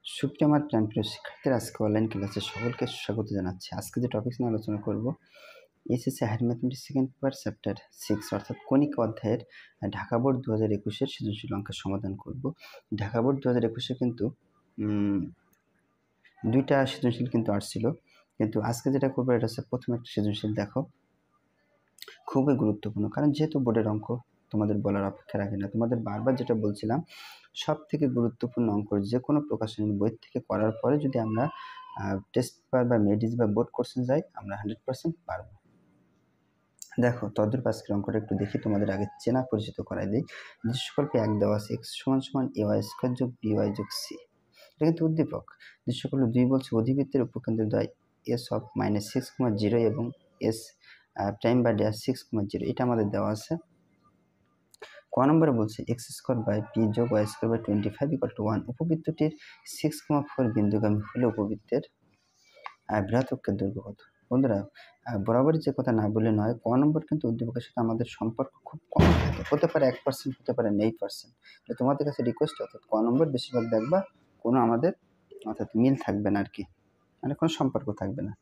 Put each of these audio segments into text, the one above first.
সুপ্রিয় আমার প্রাণপ্রিয় শিক্ষার্থীরা, আজকে অনলাইন ক্লাসে সকলকে স্বাগত জানাচ্ছি। আজকে যে টপিক নিয়ে আলোচনা করব, SSC higher mathematics second paper chapter 6 অর্থাৎ কণিকা অধ্যায়ের ঢাকা বোর্ড 2021-এর সৃজনশীল অঙ্কের সমাধান করব। ঢাকা বোর্ড 2021-এ কিন্তু দুইটা সৃজনশীল কিন্তু আসছিল, কিন্তু আজকে যেটা করবো এটা হচ্ছে প্রথম একটা সৃজনশীল। দেখো, খুবই গুরুত্বপূর্ণ, কারণ যেহেতু বোর্ডের অঙ্ক তোমাদের বলার অপেক্ষা রাখে না। তোমাদের বারবার যেটা বলছিলাম, সব থেকে গুরুত্বপূর্ণ অঙ্ক যে কোনো প্রকাশনী বই থেকে করার পরে যদি আমরা টেস্ট পেপার বা মেডিস বা বোর্ড কোর্সে যাই, আমরা 100% পারবো। দেখো, তদ্রূপ আজকের অঙ্কটা একটু দেখি, তোমাদের আগে চেনা পরিচিত করাই দিই। দৃশ্যকল্পে 1 দেওয়া আছে, এক্স সমান সমান ay স্কয়ার যোগ by যোগ c। এটা কিন্তু উদ্দীপক। দৃশ্যকল্পে 2 বলছে অধিবৃত্তের উপকেন্দ্র দ্বয় s অফ -6,0 এবং s প্রাইম বা ড্যাশ 6,0। এটা আমাদের দেওয়া আছে। ক নম্বরে বলছে x স্কয়ার বাই p যোগ y স্কয়ার বাই 25 = 1। উপবৃত্তটির 6,4 বিন্দুগামী হলে উপবৃত্তের বৃহৎ অক্ষের দৈর্ঘ্য কত? বন্ধুরা, বরাবরই যে কথা না বলে নয়, ক নম্বর কিন্তু উদ্দীপকের সাথে আমাদের সম্পর্ক খুব কম থাকে, হতে পারে 1%, হতে পারে 9%। তোমাদের কাছে রিকোয়েস্ট, অর্থাৎ ক নম্বর বেশিরভাগ দেখবা কোনো আমাদের অর্থাৎ মিল থাকবে না আর কি, মানে কোনো সম্পর্ক থাকবে না।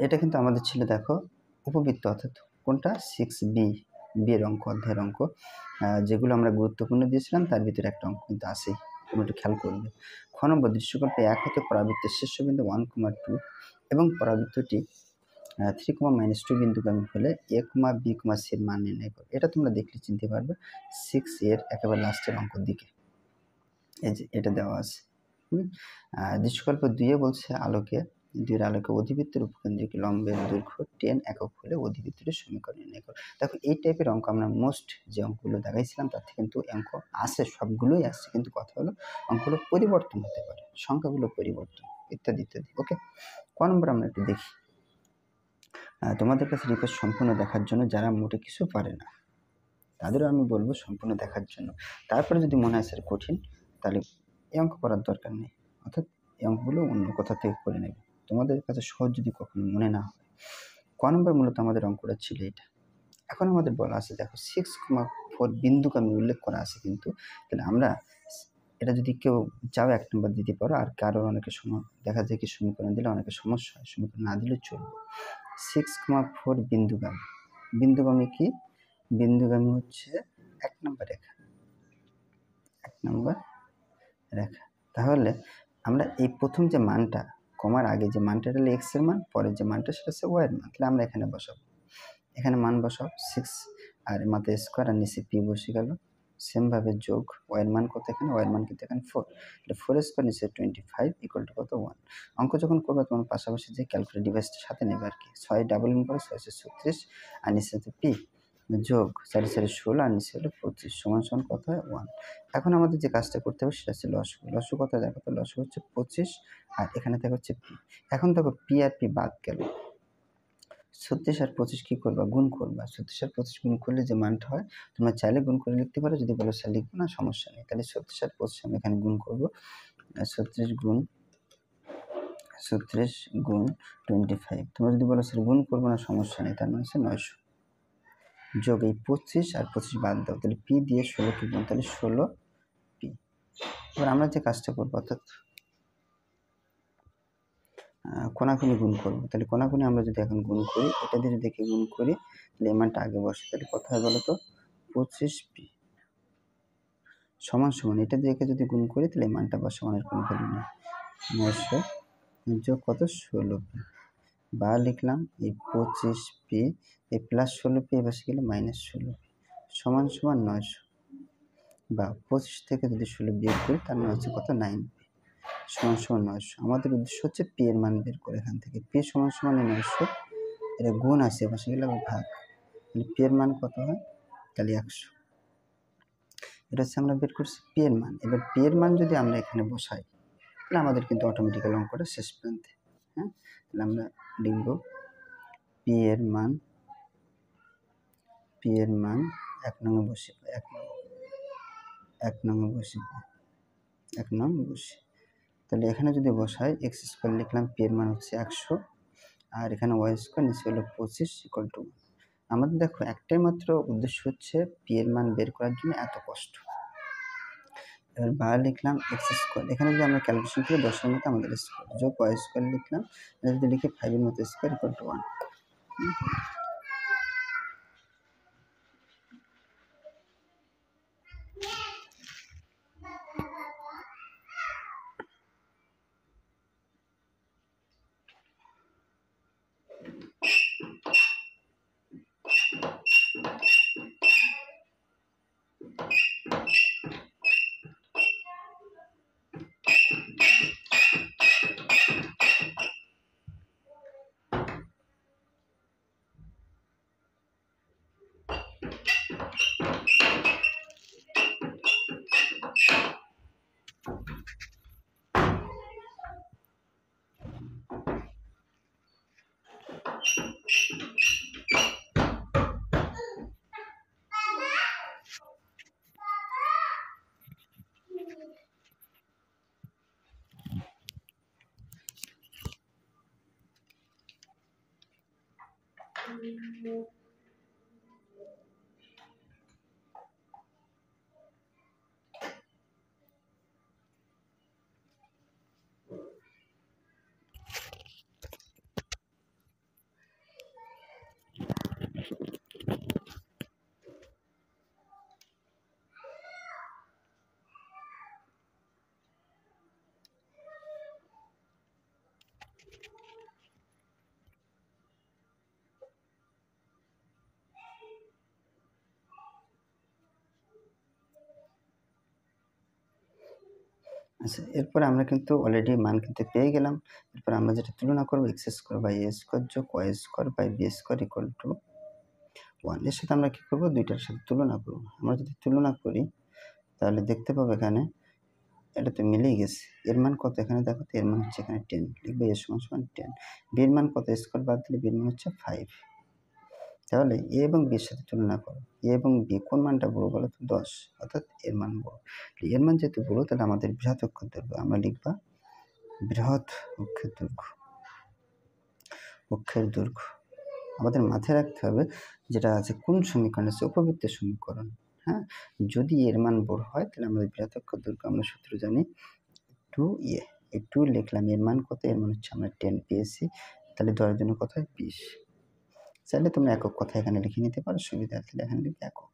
এটা কিন্তু আমাদের ছিল, দেখো, উপবৃত্ত অর্থাৎ কোনটা 6b এর অঙ্ক, অধ্যায়ের অঙ্ক, যেগুলো আমরা গুরুত্বপূর্ণ দিয়েছিলাম তার ভিতরে একটা অঙ্ক কিন্তু আসেই, তুমি একটু খেয়াল করবে। খ নম্বর দৃশ্যকল্পে 1 হতে পরাবৃত্তের শীর্ষবিন্দু 1,2 এবং পরাবৃত্তটি 3, -2 বিন্দুগামী হলে a, b, c এর মান নির্ণয় করো। এটা তোমরা দেখলে চিনতে পারবে 6 এর একেবারে লাস্টের অঙ্কের দিকে, এই যে এটা দেওয়া আছে। দৃশ্যকল্প 2 বলছে আলোকে 2 আলোকে অধিবৃত্তের উপকেন্দ্রিক লম্বের দৈর্ঘ্য 10 একক হলে অধিবৃত্তের সমীকরণ নির্ণয় করো। দেখো, এই টাইপের অঙ্ক আমরা মোস্ট যে অঙ্কগুলো দেখাইছিলাম তার থেকে কিন্তু অঙ্ক আসে, সবগুলোই আসছে, কিন্তু কথা হলো অঙ্কগুলো পরিবর্তন হতে পারে, সংখ্যাগুলো পরিবর্তন, ইত্যাদি ইত্যাদি। ওকে, ক নম্বর আমরা একটু দেখি। তোমাদের কাছে রিকোয়েস্ট সম্পূর্ণ দেখার জন্য, যারা মোটে কিছু পারে না তাদেরও আমি বলবো সম্পূর্ণ দেখার জন্য। তারপরে যদি মনে হয় স্যার কঠিন, তাহলে এই অঙ্ক করার দরকার নেই, অর্থাৎ এই অঙ্কগুলো অন্য কোথা থেকে করে নেবে, তোমাদের কাছে সহজ যদি কখনো মনে না হয়। ক নম্বর মূলত আমাদের অঙ্কটা ছিল এটা। এখন আমাদের বলা আছে, দেখো 6,4 বিন্দুগামী উল্লেখ করা আছে, কিন্তু তাহলে আমরা এটা যদি কেউ চাও 1 নম্বর দিতে পারো, আর কারোর অনেকের সময় দেখা যায় কি সমীকরণ দিলে অনেকের সমস্যা হয়, সমীকরণ না দিলে চলবে। 6,4 বিন্দুগামী, বিন্দুগামী কি? বিন্দুগামী হচ্ছে 1 নম্বর রেখা, 1 নম্বর রেখা। তাহলে আমরা এই প্রথম যে মানটা, কমার আগে যে মানটা, এটা হলো এক্স এর মান, পরের যে মানটা সেটা হচ্ছে ওয়াই এর মান। তাহলে আমরা এখানে বসাবো, এখানে মান বসাও 6, আর মাথায় স্কোয়ার আর নিচে পি বসে গেল। সেমভাবে যোগ ওয়াই এর মান কত, এখানে ওয়াই এর মান কিন্তু এখানে 4, তাহলে 4 স্কোয়ার নিচে 25 = কত 1। অঙ্ক যখন করবে তোমার পাশাপাশি যে ক্যালকুলেটর ডিভাইসটা সাথে নেবে আর কি। 6 ডাবল গুণ করে 6 36, আর নিচে পি যোগ 4 4 16, আর নিচে হলো 25 সমান সমান কত হয় 1। এখন আমাদের যে কাজটা করতে হবে সেটা হচ্ছে লসগু। লসগু কত দেখো তো, লসগু হচ্ছে 25, আর এখানে দেখো হচ্ছে পি। এখন দেখো পি আর পি বাদ গেল, 36 আর 25 কি করবা, গুণ করবা। 36 আর 25 গুণ করলে যে মানটা হয়, তোমরা চাইলে গুণ করে লিখতে পারো, যদি বলো স্যার লিখবো না, সমস্যা নেই। তাহলে 36 আর 25 আমি এখানে গুণ করবো, 36 গুণ 25। তোমরা যদি বলো স্যার গুণ করবো না, সমস্যা নেই, তার মানে হচ্ছে 900 যোগ এই 25 আর 25 বাদ দাও, তাহলে পি দিয়ে 16 কি গুণ, তাহলে 16 পি। এবার আমরা যে কাজটা করবো, অর্থাৎ কোনাকুনি গুণ করবো। তাহলে কোনাকুনি আমরা যদি এখন গুণ করি, এটা দিয়ে যদি দেখে গুণ করি, তাহলে এই মানটা আগে বসে, তাহলে কত হয় বলো তো, 25p সমান সমান, এটা দিয়ে যদি গুণ করি তাহলে এই মানটা বসে, মানের কোনো ভ্যালু নেই, 900 যোগ কত 16p, বা লিখলাম এই 25p, এই প্লাস 16p বসে গেলে -16p সমান সমান 900, বা 25 থেকে যদি 16 বিয়োগ করি তার মানে হচ্ছে কত 9p সমান সমান 900। আমাদের উদ্দেশ্য হচ্ছে পি এর মান বের করে, এখান থেকে পি সমান সমান 900, এটা গুণ আছে পাশে গেলে ভাগ, তাহলে পি এর মান কত হয়, তাহলে 100। এটা হচ্ছে আমরা বের করছি পি এর মান। এবার পি এর মান যদি আমরা এখানে বসাই, তাহলে আমাদের কিন্তু অটোমেটিক্যালি অঙ্কটা শেষ প্রান্তে। হ্যাঁ, তাহলে আমরা লিখব পি এর মান, পি এর মান 1 নং বসি, 1 নং বসি, 1 নং বসি। তাহলে এখানে যদি বসাই এক্স স্কোয়ার লিখলাম, পি এর মান হচ্ছে 100, আর এখানে ওয়াই স্কোয়ার নিচে হলো 25 = 1। আমাদের দেখো একটাই মাত্র উদ্দেশ্য হচ্ছে পি এর মান বের করার জন্য এত কষ্ট। এবার বার লিখলাম এক্স স্কোয়ার, এখানে যদি আমরা ক্যালকুলেশন করি 10-এর মতো আমাদের স্কোয়ার, যোগ ওয়াই স্কোয়ার লিখলাম, এটা যদি লিখি 5-এর মতো স্কোয়ার ইকুয়াল টু 1। আচ্ছা, এরপরে আমরা কিন্তু অলরেডি মান কিন্তু পেয়ে গেলাম। এরপর আমরা যেটা তুলনা করবো X square by A square যোগ Y square by B square equal to 1। এর সাথে আমরা কী করবো, দুইটার সাথে তুলনা করবো। আমরা যদি তুলনা করি তাহলে দেখতে পাবো এখানে এটা তো মিলেই গেছে। এর মান কত এখানে দেখো তো, এর মান হচ্ছে এখানে 10, লিখবে এ সমান সমান 10। বি এর মান কত, স্কোয়ার বাদ দিলে বির মান হচ্ছে 5। তাহলে এ এবং বির সাথে তুলনা করো, এ এবং বি কোন মানটা বড় বলো তো, 10, অর্থাৎ এর মান বড়। এর মান যেহেতু বড় তাহলে আমাদের বৃহৎ অক্ষর দৈর্ঘ্য আমরা লিখবা বৃহৎ অক্ষের দৈর্ঘ্য। অক্ষের দৈর্ঘ্য আমাদের মাথায় রাখতে হবে যেটা আছে কোন সমীকরণ আছে, উপবৃত্তের সমীকরণ। হ্যাঁ, যদি এর মান বড় হয় তাহলে আমাদের বৃহৎ অক্ষর দৈর্ঘ্য আমরা সূত্র জানি 2a। এই 2 লিখলাম, এর মান কত, এর মান হচ্ছে আমরা 10 পেয়েছি, তাহলে 10 এর জন্য কত হয় 20। চাইলে তোমরা একক কথা এখানে লিখে নিতে পারো, সুবিধা তাহলে এখানে লিখবে একক।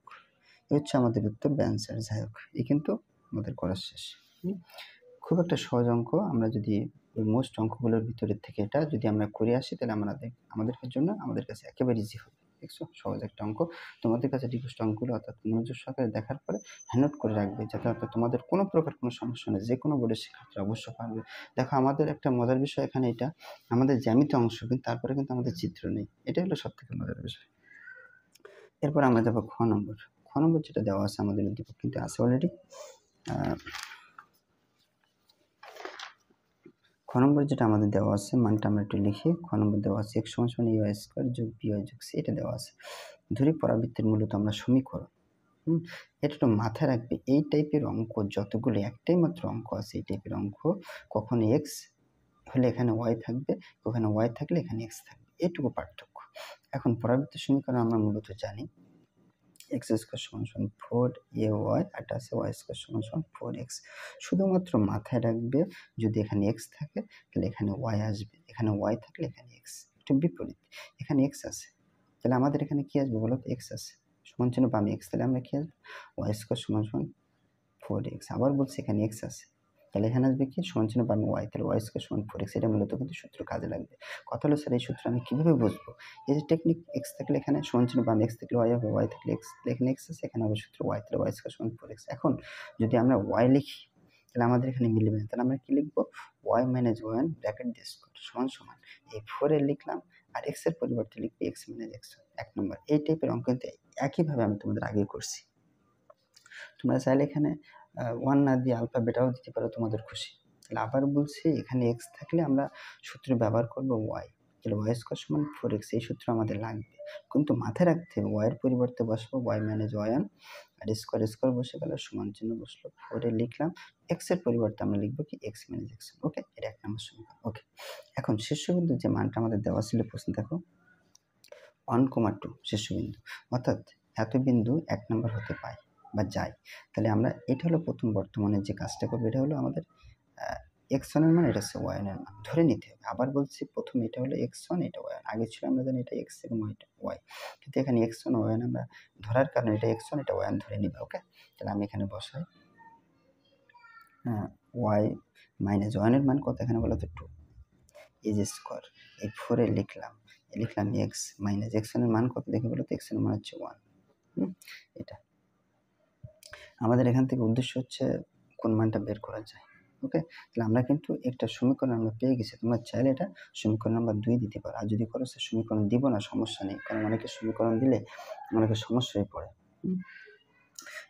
এই হচ্ছে আমাদের উত্তর বা অ্যান্সার। যাই হোক, এই কিন্তু আমাদের করা শেষ। খুব একটা সহজ অঙ্ক। আমরা যদি ওই মোস্ট অঙ্কগুলোর ভিতরের থেকে এটা যদি আমরা করে আসি তাহলে আমাদের জন্য আমাদের কাছে একেবারে ইজি হবে। দেখছো, সহজ একটা অঙ্ক। তোমাদের কাছে রিকোয়েস্ট অঙ্কগুলো অর্থাৎ মনোযোগ সহকারে দেখার পরে হ্যান্ড করে রাখবে, যাতে অর্থাৎ তোমাদের কোনো প্রকার কোনো সমস্যা নেই, যে কোনো বোর্ডের শিক্ষার্থী অবশ্য পারবে। দেখো, আমাদের একটা মজার বিষয় এখানে এটা, আমাদের জ্যামিতি অংশ কিন্তু তারপরে কিন্তু আমাদের চিত্র নেই, এটাই হলো সব থেকে মজার বিষয়। এরপর আমরা যাবো খ নম্বর। খ নম্বর যেটা দেওয়া আছে আমাদের উদ্দীপক কিন্তু আছে অলরেডি। খ নম্বর যেটা আমাদের দেওয়া আছে মানটা আমরা একটু লিখি। খ নম্বর দেওয়া আছে x সমান a স্কোয়ার যোগ b যোগ c, এটা দেওয়া আছে। ধরি পরাবৃত্তের মূলত আমরা সমীকরণ। এটা একটু মাথায় রাখবে, এই টাইপের অঙ্ক যতগুলো, একটাই মাত্র অঙ্ক আছে এই টাইপের অঙ্ক, কখনো x হলে এখানে y থাকবে, কখনো y থাকলে এখানে x থাকবে, এটুকু পার্থক্য। এখন পরাবৃত্তের সমীকরণ আমরা মূলত জানি এক্স স্কোয়ার সমান সমান 4ay, আর আছে ওয়াই স্কোয়ার সমান সমান 4x। শুধুমাত্র মাথায় রাখবে যদি এখানে এক্স থাকে তাহলে এখানে ওয়াই আসবে, এখানে ওয়াই থাকলে এখানে এক্স। এটা বিপরীত, এখানে এক্স আছে তাহলে আমাদের এখানে কি আসবে বলো তো, এক্স আছে সমান চিহ্ন বামে এক্স, তাহলে আমরা কি আসবে ওয়াই স্কোয়ার সমান সমান 4x। আবার বলছি এখানে এক্স আছে তাহলে এখানে আসবে কি সমান চিহ্ন বামে ওয়াই, তাহলে ওয়াই স্কোয়ার সমান 4x। এটা মূলত কিন্তু সূত্র কাজে লাগবে। কথা হলো স্যার এই সূত্র আমি কীভাবে বুঝবো, এই যে টেকনিক, এক্স থাকলে এখানে সমান চিহ্ন বামে এক্স থাকলে ওয়াই হবে, ওয়াই থাকলে এক্স, এখানে এক্স আছে, এখানে হবে সূত্র ওয়াই, তাহলে ওয়াই স্কোয়ার সমান 4x। এখন যদি আমরা ওয়াই লিখি তাহলে আমাদের এখানে মিলবে না, তাহলে আমরা কি লিখবো, ওয়াই মাইনাস ওয়ান ব্র্যাকেট দিয়ে স্কোয়ার সমান সমান এই 4 এর লিখলাম, আর এক্স এর পরিবর্তে লিখবে এক্স মাইনাস এক্স। 1 নম্বর। এই টাইপের অঙ্ক কিন্তু একইভাবে আমি তোমাদের আগে করছি। তোমরা চাইলে এখানে 1 না দিয়ে আলফা বেটাও দিতে পারো, তোমাদের খুশি। তাহলে আবার বলছি এখানে এক্স থাকলে আমরা সূত্র ব্যবহার করব ওয়াই, তাহলে ওয়াই স্কোয়ার সমান 4x, এই সূত্র আমাদের লাগবে। কিন্তু মাথায় রাখতে হবে ওয়াইয়ের পরিবর্তে বসবো ওয়াই মাইনাস ওয়ান, আর স্কোয়ার স্কোয়ার বসে গেল, সমান চিহ্ন বসলো, 4 এ লিখলাম, এক্স এর পরিবর্তে আমরা লিখবো কি এক্স মাইনাস এক্স। ওকে, এটা 1 নম্বর সমীকরণ। ওকে, এখন শীর্ষবিন্দু যে মানটা আমাদের দেওয়া ছিল প্রশ্ন দেখো 1,2 শীর্ষবিন্দু, অর্থাৎ এত বিন্দু 1 নম্বর হতে পায়। বা যায়। তাহলে আমরা এটা হলো প্রথম বর্তমানে যে কাজটা করবো, এটা হলো আমাদের x1 এর মান, এটা হচ্ছে y1 এর মান ধরে নিতে হবে। আবার বলছি, প্রথমে এটা হলো x1, এটা y1। আগে ছিল আমরা জানি এটা x এবং এটা y, কিন্তু এখানে x1 y1 আমরা ধরার কারণে এটা x1 এটা y1 ধরে নিবে। ওকে, তাহলে আমি এখানে বসাই y মাইনাস y1 এর মান কত এখানে বলো তো 2 ইজ স্কোয়ার। এই 4 এ লিখলাম x মাইনাস x1 এর মান কত দেখে বলো তো, x1 এর মান হচ্ছে 1। এটা আমাদের এখান থেকে উদ্দেশ্য হচ্ছে কোন মানটা বের করা যায়। ওকে, তাহলে আমরা কিন্তু একটা সমীকরণ আমরা পেয়ে গেছি। তোমরা চাইলে এটা সমীকরণ নাম্বার 2 দিতে পারো, আর যদি করো সে সমীকরণ দিব না, সমস্যা নেই, কারণ অনেকে সমীকরণ দিলে অনেকে সমস্যা হয়ে পড়ে।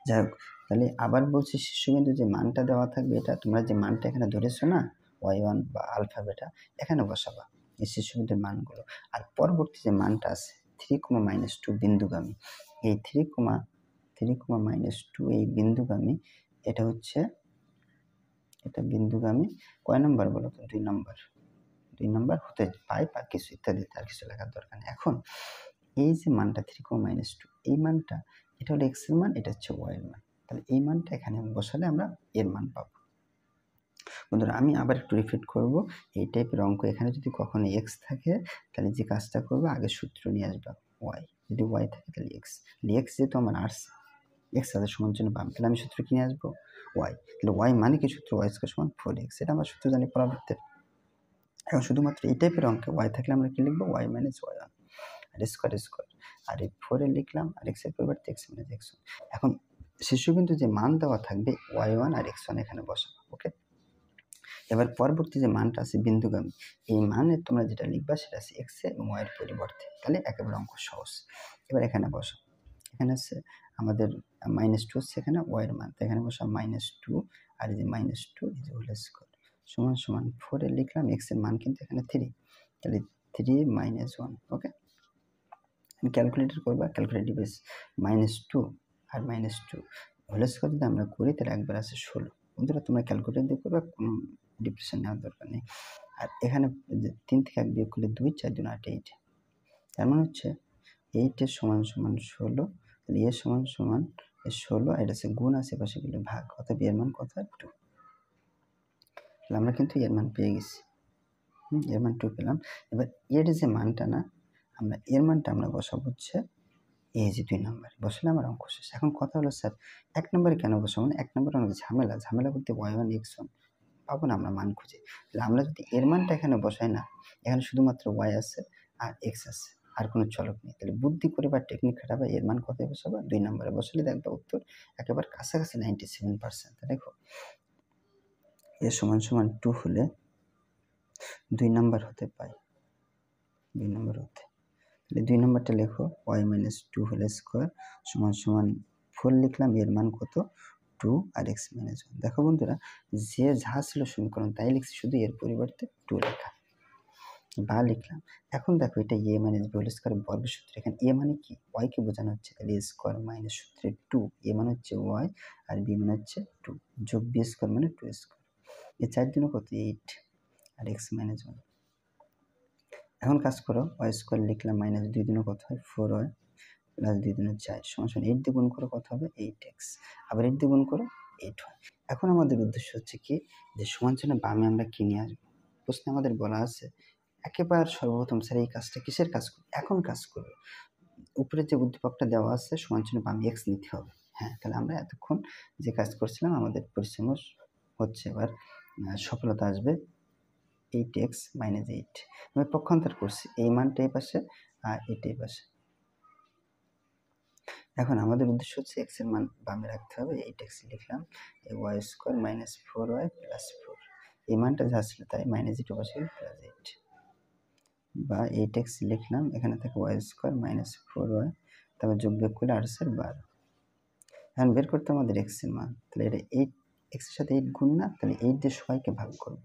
যাই হোক, তাহলে আবার বলছি, শীর্ষবিন্দু যে মানটা দেওয়া থাকবে, এটা তোমরা যে মানটা এখানে ধরেছো না, y1 বা আলফা বেটা, এখানে বসাবা এই শীর্ষবিন্দুর মানগুলো। আর পরবর্তী যে মানটা আছে 3, -2 বিন্দুগামী, এই 3, -2 এই বিন্দুগামী, এটা হচ্ছে এটা বিন্দুগামী কয় নাম্বার বলো তো, 2 নাম্বার হতে পায় বা কিছু ইত্যাদি, আর কিছু লেখার দরকার নেই। এখন এই যে মানটা 3, -2, এই মানটা, এটা হলো x এর মান, এটা হচ্ছে y এর মান। তাহলে এই মানটা এখানে বসালে আমরা এর মান পাবো। বন্ধুরা আমি আবার একটু রিপিট করব, এই টাইপের অঙ্ক এখানে যদি কখনো x থাকে, তাহলে যে কাজটা করবো, আগে সূত্র নিয়ে আসবা y, যদি y থাকে তাহলে x, x যেহেতু আমার আসছে x সাথে সমান জন্য পাবো, তাহলে আমি সূত্র কিনে আসবো y। তাহলে y মানে কি সূত্র, y স্কয়ার সমান 4x, এটা আমরা সূত্র জানি পরাবৃত্তের। এখন শুধুমাত্র এই টাইপের অঙ্কে y থাকলে আমরা কি লিখবো, y মাইনাস y1 আর স্কয়ার, আর এই 4 এ লিখলাম, আর x এর পরিবর্তে x মাইনাস x1। এখন শীর্ষবিন্দু যে মান দেওয়া থাকবে y1 আর x1 এখানে বসাবো। ওকে, এবার পরবর্তী যে মানটা আছে বিন্দুগামী, এই মানে তোমরা যেটা লিখবা সেটা আছে x এবং y এর পরিবর্তে, তাহলে একেবারে অঙ্ক সহজ। এবার এখানে বসো, এখানে আছে আমাদের -2 হচ্ছে এখানে y এর মান, এখানে বসা -2, আর এই যে -2 ইজ হোল স্কয়ার সমান সমান 4 এ লিখলাম, x এর মান কিন্তু এখানে 3, তাহলে 3 - 1। ওকে, আমি ক্যালকুলেটর করবা, ক্যালকুলেট ডিভাইস -2 আর -2 হোল স্কয়ার যদি আমরা করি, তাহলে একবার আছে 16। বন্ধুরা তোমরা ক্যালকুলেটর দিয়ে করবা, কোনো ডিপ্রেশন নেওয়ার দরকার নেই। আর এখানে 3 থেকে 1 বিয়োগ করলে 2, 4 2 8, 8। তার মানে হচ্ছে 8 এর সমান সমান 16, তাহলে এর সমান সমান 16, এটা আছে গুণ, আশেপাশে গেলে ভাগ, অর্থাৎ এর মান কত, 2। তাহলে আমরা কিন্তু এর মান পেয়ে গেছি, এর মান 2 পেলাম। এবার এর যে মানটা না, আমরা এর মানটা আমরা বসাবো হচ্ছে এই যে 2 নম্বরে, বসালে আমার অঙ্ক শেষ। এখন কথা হলো স্যার 1 নম্বরে কেন বসাবো না, 1 নম্বরে অনেক ঝামেলা করতে, y1 x1 পাবো না আমরা মান খুঁজে। তাহলে আমরা যদি এর মানটা এখানে বসাই না, এখানে শুধুমাত্র y আছে আর x আছে, আর কোনো চলক নেই, তাহলে বুদ্ধি করে বা টেকনিক খাটাবা, এর মান কত বসাবা, 2 নম্বরে বসালে দেখবা উত্তর একেবারে কাছাকাছি 97%। দেখো এর সমান সমান 2 হলে 2 নাম্বার হতে পায়, 2 নাম্বার হতে, তাহলে 2 নাম্বারটা লেখো y - 2 হোল স্কয়ার সমান সমান 4 লিখলাম, এর মান কত, 2 আর x - 1। দেখো বন্ধুরা, যে যা ছিল সমীকরণ তাই লিখছি, শুধু এর পরিবর্তে 2 লেখা বা লিখলাম। এখন দেখো এটা a - b হোল স্কয়ার বর্গের সূত্র, এখানে a মানে কি, y কে বোঝানো হচ্ছে, তাহলে a স্কয়ার মাইনাস সূত্রে 2, a মানে হচ্ছে y আর b মানে হচ্ছে 2, যোগ b স্কয়ার মানে 2 স্কয়ার, এই 4 দুগুণ কত, 8 আর x - 1। এখন কাজ করো, y স্কয়ার লিখলাম, মাইনাস 2 দুগুণ কত হয়, 4 হয়, প্লাস 2 দুগুণ 4 সমান সমান 8 দিয়ে গুণ করো কত হবে, 8x, আবার 8 দিয়ে গুণ করো 8 হয়। এখন আমাদের উদ্দেশ্য হচ্ছে কি, যে সমান চিহ্ন বামে আমরা কি নিয়ে আসবো। প্রশ্নে আমাদের বলা আছে একেবারে সর্বপ্রথম স্যার এই কাজটা কিসের কাজ করবে, এখন কাজ করবে, উপরে যে উদ্দীপকটা দেওয়া আছে সমান চিহ্ন বামে x নিতে হবে। হ্যাঁ, তাহলে আমরা এতক্ষণ যে কাজ করছিলাম আমাদের পরিশ্রম হচ্ছে, এবার সফলতা আসবে। 8x - 8 আমি পক্ষান্তর করছি, এই মানটা এই পাশে আর এটা এই পাশে। এখন আমাদের উদ্দেশ্য হচ্ছে x এর মান বামে রাখতে হবে, 8x লিখলাম, এই y square minus 4y plus 4, এই মানটা যা ছিল তাই মাইনাস 8 পাশে প্লাস 8, বা 8x লিখলাম, এখানে থেকে y স্কয়ার মাইনাস 4y, তারপর যোগ বিয়োগ করলে 8 আর 12। এখন বের করতে আমাদের x এর মান, তাহলে এটা 8, x এর সাথে 8 গুণ না, তাহলে 8 দিয়ে সবাইকে ভাগ করব,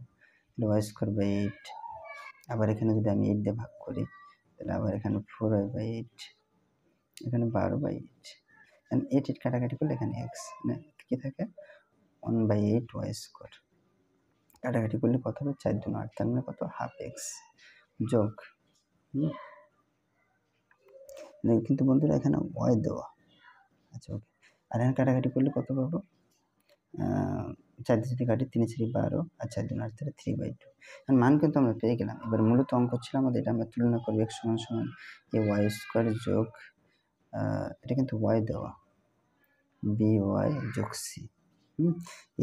তাহলে y স্কয়ার বাই 8, আবার এখানে যদি আমি 8 দিয়ে ভাগ করি, তাহলে আবার এখানে 4y বাই 8, এখানে 12/8, এন্ড 8 কাটাকাটি করলে এখানে x কি থাকে, 1/8 y স্কয়ার, কাটাকাটি করলে কত হবে, 4 2 8, তার মানে কত, হাফ x যোগ, কিন্তু বন্ধুরা এখানে y দেওয়া, আচ্ছা ওকে, আর এখানে কাটাকাটি করলে কত পাবো? 4 দিয়ে যদি কাটি 3 4 12 আর 4 2 8 3/2। মান কিন্তু আমরা পেয়ে গেলাম। এবার মূলত অঙ্ক ছিল আমাদের, এটা আমরা তুলনা করবো x সমান এই y স্কোয়ার যোগ এটা কিন্তু y দেওয়া by যোগ c।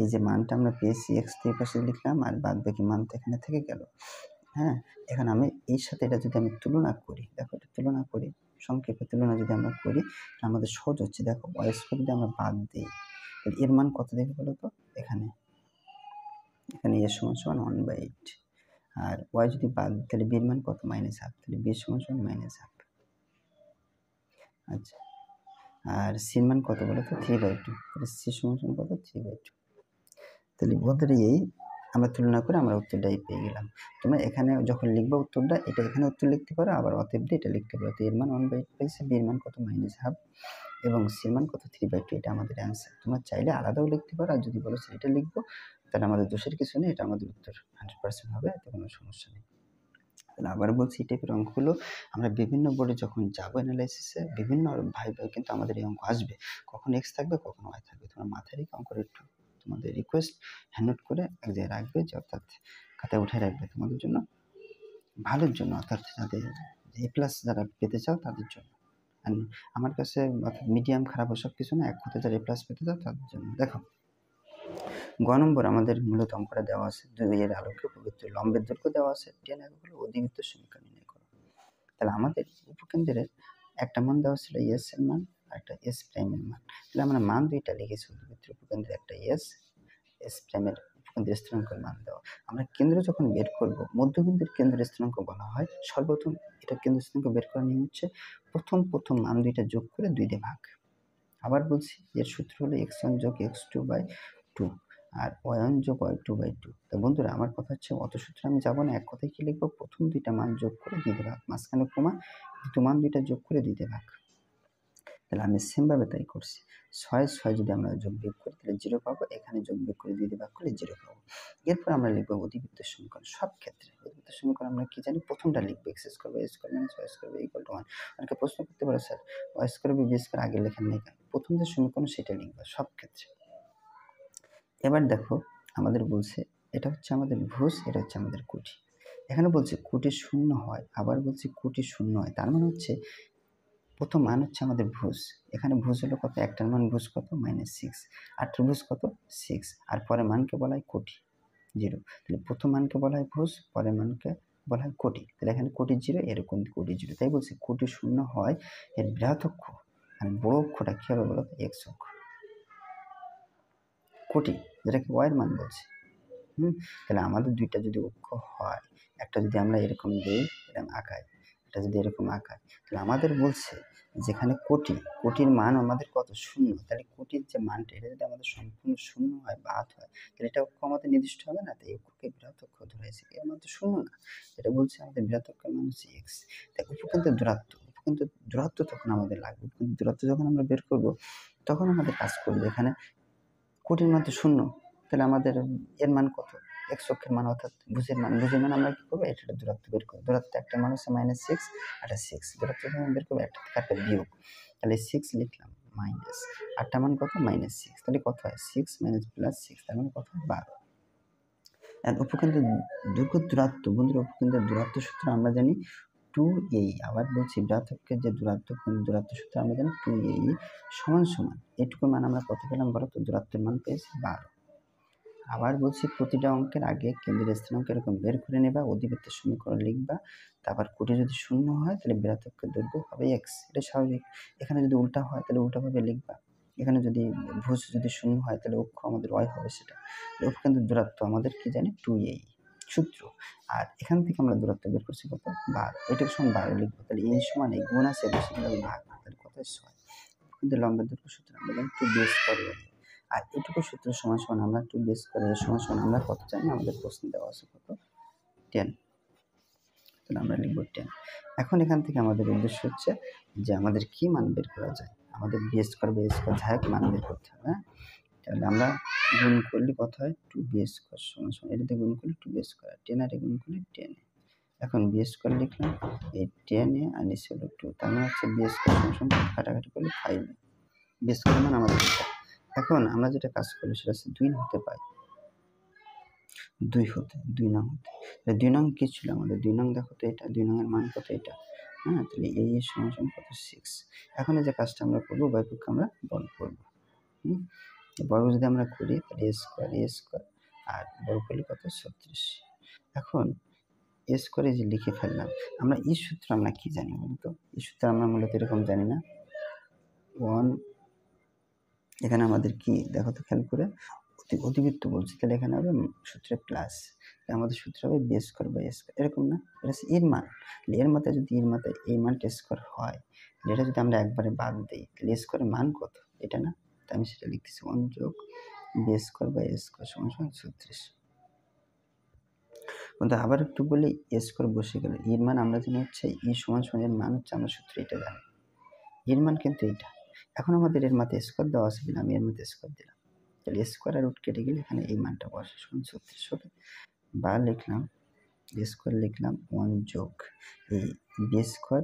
এই যে মানটা আমরা পেয়েছি x তো এই পাশে লিখলাম আর বাদ বাকি মান তো এখানে থেকে গেল। হ্যাঁ, এখন আমি এর সাথে এটা যদি আমি তুলনা করি, দেখো এটা তুলনা করি, সংক্ষেপে তুলনা যদি আমরা করি আমাদের সহজ হচ্ছে। দেখো y স্কোয়ার যদি আমরা বাদ দিই তাহলে এর মান কত দেখে বলো তো? এখানে a সমান 1/8 আর y যদি বাদ দিই তাহলে b এর মান কত? -1/2। তাহলে b সমান -1/2। আচ্ছা, আর c এর মান কত বলো তো? 3/2। তাহলে c সমান কত? 3/2। তাহলে বন্ধুরা এই আমরা তুলনা করে আমরা উত্তরটাই পেয়ে গেলাম। তোমরা এখানে যখন লিখবে উত্তরটা, এটা এখানে উত্তর লিখতে পারো, আবার অতএব দিয়ে এটা লিখতে পারো। তো এর মান 1/8 পাইছে, b এর মান কত? -1/2 এবং c এর মান কত? 3/2। এটা আমাদের অ্যান্সার। তোমরা চাইলে আলাদাও লিখতে পারো, আর যদি বলো এটা লিখবো তাহলে আমাদের দোষের কিছু নেই, এটা আমাদের উত্তর 100% হবে, এতে কোনো সমস্যা নেই। তাহলে আবার বলছি, এই টাইপের অঙ্কগুলো আমরা বিভিন্ন বোর্ডে যখন যাবো অ্যানালাইসিসে, বিভিন্ন ভাবে কিন্তু আমাদের এই অঙ্ক আসবে। কখন x থাকবে, কখন y থাকবে, তোমরা মাথায় রেখে অঙ্কটা একটু তোমাদের রিকোয়েস্ট হ্যান্ড নোট করে এক জায়গায় রাখবে, যে অর্থাৎ খাতায় উঠে রাখবে তোমাদের জন্য ভালোর জন্য, অর্থাৎ যাদের A+ যারা পেতে চাও তাদের জন্য। আমার কাছে মিডিয়াম খারাপ ওসব কিছু না, এক কথায় যারা A+ পেতে চাও তাদের জন্য। দেখো গ নম্বর আমাদের মূলত অঙ্কটা দেওয়া আছে, এর আলোকে উপবৃত্ত লম্বের দৈর্ঘ্য দেওয়া আছে, টেন একক হলো অধিবৃত্ত সমীকরণ নির্ণয় করো। তাহলে আমাদের উপকেন্দ্রের একটা মান দেওয়া ছিল এস এর মান আর একটা এস প্রাইমের মান। তাহলে আমরা মান দুইটা লিখেছি, অধিবৃত্তের উপকেন্দ্রে একটা এস প্রাইমের উপকেন্দ্রের স্থিরাঙ্কের মান দেওয়া। আমরা কেন্দ্র যখন বের করব, মধ্যবিন্দুর কেন্দ্রের স্থিরাঙ্ক বলা হয়। সর্বপ্রথম এটা কেন্দ্র স্থিরাঙ্ক বের করার নিয়ম হচ্ছে প্রথম মান দুইটা যোগ করে 2 দিয়ে ভাগ। আবার বলছি, এর সূত্র হলো x1 যোগ x2/2 আর y1 যোগ y2/2। তো বন্ধুরা আমার কথা হচ্ছে অত সূত্রে আমি যাবো না, এক কথায় কি লিখবো? প্রথম দুইটা মান যোগ করে 2 দিয়ে ভাগ, মাঝখানে কমা, দ্বিতীয় মান দুইটা যোগ করে 2 দিয়ে ভাগ। তাহলে আমি সেমভাবে তাই করছি। 6 যদি আমরা যোগ বিয়োগ করি তাহলে 0 পাবো, এখানে যোগ বিয়োগ করে 2 দিয়ে ভাগ করলে 0 পাবো। এরপর আমরা লিখবো অধিবৃত্তের সমীকরণ। সব ক্ষেত্রে অধিবৃত্তের সমীকরণ আমরা কি জানি? প্রথমটা লিখবো x² y² - y² 1। অনেকে প্রশ্ন করতে পারে, স্যার y² b² আগে লেখেন নাই কেন? প্রথম যে সমীকরণ সেটা লিখবো সব ক্ষেত্রে। এবার দেখো আমাদের বলছে এটা হচ্ছে আমাদের ভুজ, এটা হচ্ছে আমাদের কোটি। এখানে বলছে কোটি শূন্য হয়, আবার বলছে কোটি শূন্য হয়। তার মানে হচ্ছে প্রথম মান হচ্ছে আমাদের ভুজ। এখানে ভুজ হলো কত? একটার মান ভুজ কত? -6। আটটার ভুজ কত? 6। আর পরের মানকে বলা হয় কোটি, 0। তাহলে প্রথম মানকে বলা হয় ভুজ, পরের মানকে বলা হয় কোটি। তাহলে এখানে কোটি 0, এরকম কোটি 0। তাই বলছে কোটি শূন্য হয়, এর বৃহৎ অক্ষ মানে বড় অক্ষটা কি হবে বলো? এক্স অক্ষ। কোটি যেটাকে y এর মান বলছে। তাহলে আমাদের দুইটা যদি অক্ষ হয়, একটা যদি আমরা এরকম দিই, এরকম আঁকাই, এটা যদি এরকম আঁকাই, তাহলে আমাদের বলছে যেখানে কোটির মান আমাদের কত? 0। তাহলে কোটির যে মানটা, এটা যদি আমাদের সম্পূর্ণ শূন্য হয়, বাদ হয়, তাহলে এটা অক্ষ আমাদের নির্দিষ্ট হবে না। তাই অক্ষকে বৃহৎ অক্ষ ধরেছে, এর মান তো শূন্য না, এটা বলছে আমাদের বৃহৎ অক্ষের মান হচ্ছে x। তাই উপকেন্দ্রের দূরত্ব তখন আমাদের লাগবে। উপকেন্দ্রের দূরত্ব যখন আমরা বের করব তখন আমাদের কাজ করবে। এখানে কোটির মান তো 0, তাহলে আমাদের এর মান কত? x অক্ষের মান, অর্থাৎ ভুজের মান আমরা কি করবো? এটার দূরত্ব বের করবো। দূরত্ব একটা মান হচ্ছে -6, আর 6 দূরত্ব যখন বের করবো একটা থেকে একটা বিয়োগ, তাহলে 6 লিখলাম মাইনাস, আটটা মান কত? -6। তাহলে কত হয়? 6 - +6, তার মানে কত হয়? 12। আর উপকেন্দ্রের দূরত্ব, বন্ধুরা উপকেন্দ্রের দূরত্ব সূত্র আমরা জানি 2a। আবার বলছি বৃহৎ অক্ষের যে দূরত্ব সূত্র আমরা জানি 2a সমান এটুকু মান আমরা কত পেলাম বলো তো? দূরত্বের মান পেয়েছি 12। আবার বলছি প্রতিটা অঙ্কের আগে কেন্দ্রের স্থানাঙ্ক এরকম বের করে নেবা, অধিবৃত্তের সমীকরণ লিখবা, তারপর কোটি যদি শূন্য হয় তাহলে বৃহৎ অক্ষের দৈর্ঘ্য হবে x, এটা স্বাভাবিক। এখানে যদি উল্টা হয় তাহলে উল্টাভাবে লিখবা। এখানে যদি ভুজ যদি শূন্য হয় তাহলে অক্ষ আমাদের y হবে, সেটা উপকেন্দ্রের দূরত্ব আমাদের কি জানি? 2a সূত্র। আর এখান থেকে আমরা দূরত্ব বের করছি কত? 12। এটাকে সমান 12 লিখবো। তাহলে a সমান এই গুণ আছে, বেশি গেলে ভাগ, তাহলে কত? 6। উপকেন্দ্রের লম্বের দৈর্ঘ্য সূত্র আমরা জানি 2b²। আর এটুকু সূত্র সমান আমরা 2b² সমান আমরা কত জানি? আমাদের প্রশ্ন দেওয়া আছে কত? 10। তাহলে আমরা লিখব 10। এখন এখান থেকে আমাদের উদ্দেশ্য হচ্ছে যে আমাদের কি মান বের করা যায়, আমাদের b² যাই হোক মান বের করতে হবে। তাহলে আমরা গুণ করলে কত হয়? 2b² সমান এটাতে গুণ করলে 2b², 10 আর গুণ করলে 10। এখন b² লিখলাম, এই 10 আর নিচে হলো 2, তার মানে হচ্ছে b² সমান কাটাকাটি করলে 5। বি স্কোয়ারের মান আমাদের এটা। এখন আমরা যেটা কাজ করবো সেটা হচ্ছে 2 হতে পাই, 2 নং হতে। 2 নং কি ছিল আমাদের? 2 নং দেখো তো এটা, 2 নং এর মান কত? এটা। হ্যাঁ, তাহলে এই সমান কত? 6। এখন এই যে কাজটা আমরা করবো, উভয় পক্ষে আমরা বর্গ করবো। বর্গ যদি আমরা করি তাহলে এ স্কোয়ার আর বর্গ করলে কত? 36। এখন এ স্কোয়ারে যে লিখে ফেললাম, আমরা এই সূত্র আমরা কি জানি বলতো? এই সূত্র আমরা মূলত এরকম জানি না। 1 এখানে আমাদের কি দেখো তো খেয়াল করে, অতিবৃত্ত বলছে, তাহলে এখানে হবে সূত্রে প্লাস, আমাদের সূত্র হবে বি স্কোয়ার বাই স্কোয়ার, এরকম না? এটা হচ্ছে এর মান। এর মাথায় যদি এর মাথায় এই মানটা স্কোয়ার হয়, এটা যদি আমরা একবারে বাদ দিই তাহলে স্কোয়ারের মান কত? এটা না? তাই আমি সেটা লিখতেছি 1 যোগ বি স্কোয়ার বাই স্কোয়ার সমান 36। কিন্তু আবার একটু বলি, এ স্কোয়ার বসে গেল, এর মান আমরা জানি হচ্ছে ই সমান এর মান হচ্ছে, আমরা সূত্র এটা জানি, এর মান কিন্তু এটা। এখন আমাদের এর মাথায় স্কোয়ার দেওয়া আছে কিনা? আমি এর মধ্যে স্কোয়ার দিলাম, তাহলে স্কোয়ার আর রুট কেটে গেলে এখানে এই মানটা বসে সমান 36 হবে। বা লিখলাম বি স্কোয়ার, লিখলাম 1 যোগ এই বি স্কোয়ার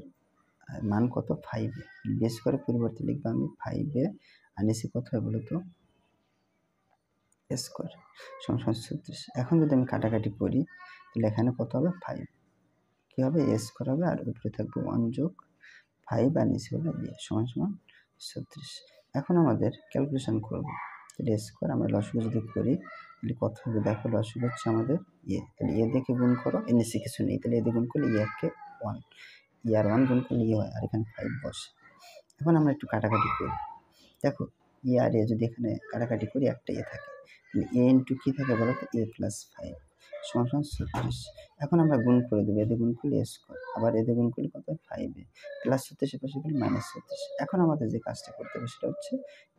মান কত? 5। বি স্কোয়ারের পরিবর্তে লিখবো আমি 5 আর নিচে কত হয় বলো তো? স্কোয়ার সমান 36। এখন যদি আমি কাটাকাটি করি তাহলে এখানে কত হবে? 5। কি হবে? এ স্কোয়ার হবে আর উপরে থাকবে 1 যোগ 5 আর নিচে হলো সমান 36। এখন আমাদের ক্যালকুলেশন করব, তাহলে স্কোয়ার আমরা লসাগু যদি করি তাহলে কত হবে? দেখো লসাগু হচ্ছে আমাদের তাহলে এ দেখে গুণ করো, এর নিচে কিছু নেই, তাহলে এ দিয়ে গুণ করলে কে 1, আর 1 গুণ করলে হয়, আর এখানে 5 বসে। এখন আমরা একটু কাটাকাটি করি, দেখো আর এ যদি এখানে কাটাকাটি করি একটা থাকে, তাহলে এ ইন্টু কি থাকে বলো তো? a + 5 সমান 36। এখন আমরা গুণ করে দেবো, এদের গুণ করলে স্কোয়ার, আবার এদের গুণ করলে কত? 5 প্লাস 36 পাশে গেলে -36। এখন আমাদের যে কাজটা করতে হবে সেটা হচ্ছে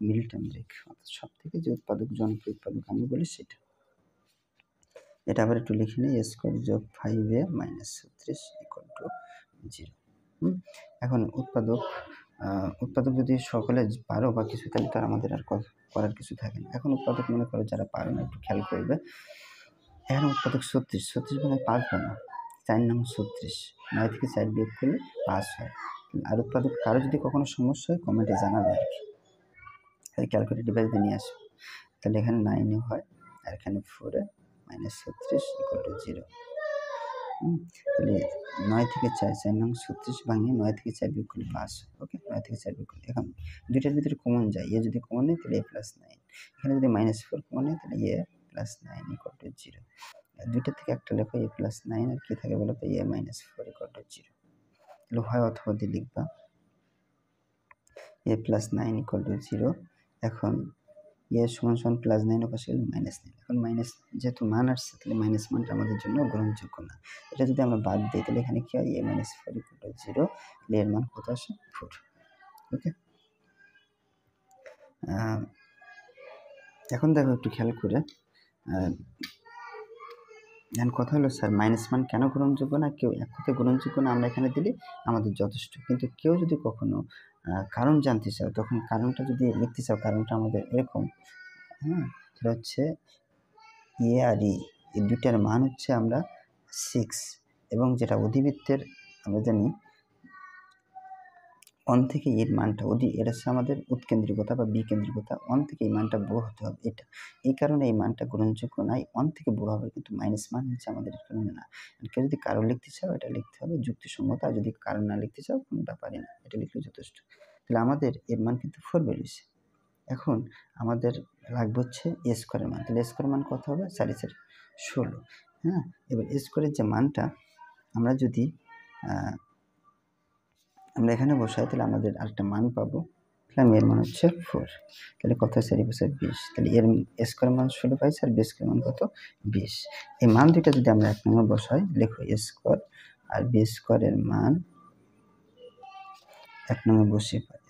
মিলটন রেখা, অর্থাৎ সব থেকে যে উৎপাদক জনপ্রিয় উৎপাদক আমি বলি সেটা। এটা আবার একটু লিখে নিই, স্কোয়ার যোগ 5a - 36 = 0। এখন উৎপাদক যদি সকলে পারো বা কিছু, তাহলে তার আমাদের আর করার কিছু থাকে না। এখন উৎপাদক মনে করো যারা পারো না, একটু খেয়াল করবে, এখানে উৎপাদক 36 মানে 5 বানা 4 নং 36, 9 থেকে 4 বিয়োগ করলে 5 হয়। আর উৎপাদক কারো যদি কখনো সমস্যা হয় কমেন্টে জানাবে আর কি, তাই ক্যালকুলেটর ডিভাইস দিয়ে নিয়ে আসবে। তাহলে এখানে 9 হয় আর এখানে 4 -36 = 0। তাহলে 9 থেকে 4 নং 36 ভাঙিয়ে 9 থেকে 4 বিয়োগ করলে 5। ওকে, 9 থেকে 4 বিয়োগ করলে এখন দুইটার ভিতরে কমন যায়, এ যদি কমন নেই তাহলে a+9, এখানে যদি -4 কমন নেই তাহলে a+9 = 0। দুইটা থেকে একটা লেখো a+9 আর কি থাকে বলো তো? a-4 = 0। তাহলে হয় অথবা দিয়ে লিখবা a+9 = 0। এখন সমান +9 পাশে গেলে -9, এখন মাইনাস যেহেতু মান আসছে তাহলে মাইনাস মানটা আমাদের জন্য গ্রহণযোগ্য না। এটা যদি আমরা বাদ দিই তাহলে এখানে কি হয়? a-4 = 0, এর মান কত আসে? 4। ওকে, এখন দেখো একটু খেয়াল করে, এখন কথা হলো স্যার মাইনাস মান কেন গ্রহণযোগ্য না? কেউ এক কথায় গ্রহণযোগ্য না আমরা এখানে দিলে আমাদের যথেষ্ট, কিন্তু কেউ যদি কখনো কারণ জানতে চাও, তখন কারণটা যদি লিখতে চাও, কারণটা আমাদের এরকম, সেটা হচ্ছে এ আর ই, এই দুইটার মান হচ্ছে আমরা 6, এবং যেটা অধিবৃত্তের আমরা জানি 1 থেকে এর মানটা এটা হচ্ছে আমাদের উৎকেন্দ্রিকতা বা বিকেন্দ্রিকতা, 1 থেকে এই মানটা বড় হতে হবে এটা। এই কারণে এই মানটা গ্রহণযোগ্য নয়, 1 থেকে বড় হবে, কিন্তু মাইনাস মান হচ্ছে আমাদের এর কারণে না। কেউ যদি কারণ লিখতে চাও এটা লিখতে হবে যুক্তিসঙ্গত, আর যদি কারণ না লিখতে চাও কোনো ব্যাপারই না, এটা লিখলে যথেষ্ট। তাহলে আমাদের এর মান কিন্তু 4 বেরিয়েছে। এখন আমাদের লাগবে হচ্ছে এ স্কোয়ারের মান, তাহলে স্কোয়ারের মান কত হবে? 4 16। এবার স্কোয়ারের যে মানটা আমরা যদি আমরা এখানে বসাই তাহলে আমাদের আরেকটা মান পাবো, তাহলে এর মান হচ্ছে 4। তাহলে কত? 4 × 20, তাহলে এর স্কোয়ারের মান 16 পাইছে, আর বি স্কোয়ারের মান কত? 20। এই মান দুইটা যদি আমরা 1 নম্বর বসাই, লেখো এ স্কোয়ার আর বি স্কোয়ারের মান 1 নম্বর বসিয়ে পাই।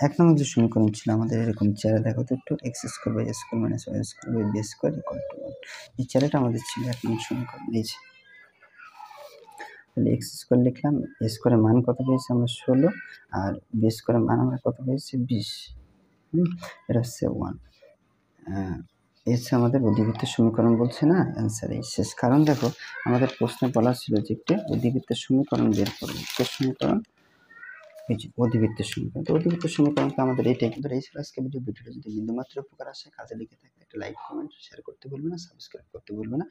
1 নম্বর যে সমীকরণ ছিল আমাদের এরকম চেহারা, দেখো তো একটু, x² / a² - y² / b² = 1। এই চেহারাটা আমাদের ছিল 1 নম্বর সমীকরণ। এই যে তাহলে x² লিখলাম, a স্কোয়ারের মান কত পেয়েছি আমরা? 16, আর বি স্কোয়ারের মান আমরা কত পেয়েছি? 20। এটা হচ্ছে 1। এই হচ্ছে আমাদের অধিবৃত্তের সমীকরণ, বলছে না অ্যান্সার এই শেষ। কারণ দেখো আমাদের প্রশ্নে বলা ছিল যে একটি অধিবৃত্তের সমীকরণ বের করো। সমীকরণ এই যে অধিবৃত্তের সমীকরণ, তো অধিবৃত্তের সমীকরণ তো আমাদের এইটাই। কিন্তু এই ছিল আজকে ভিডিওটা যদি বিন্দুমাত্র উপকার আসে, কাজে লেগে থাকে একটা লাইক, কমেন্ট, শেয়ার করতে ভুলবে না, সাবস্ক্রাইব করতে ভুলবে না।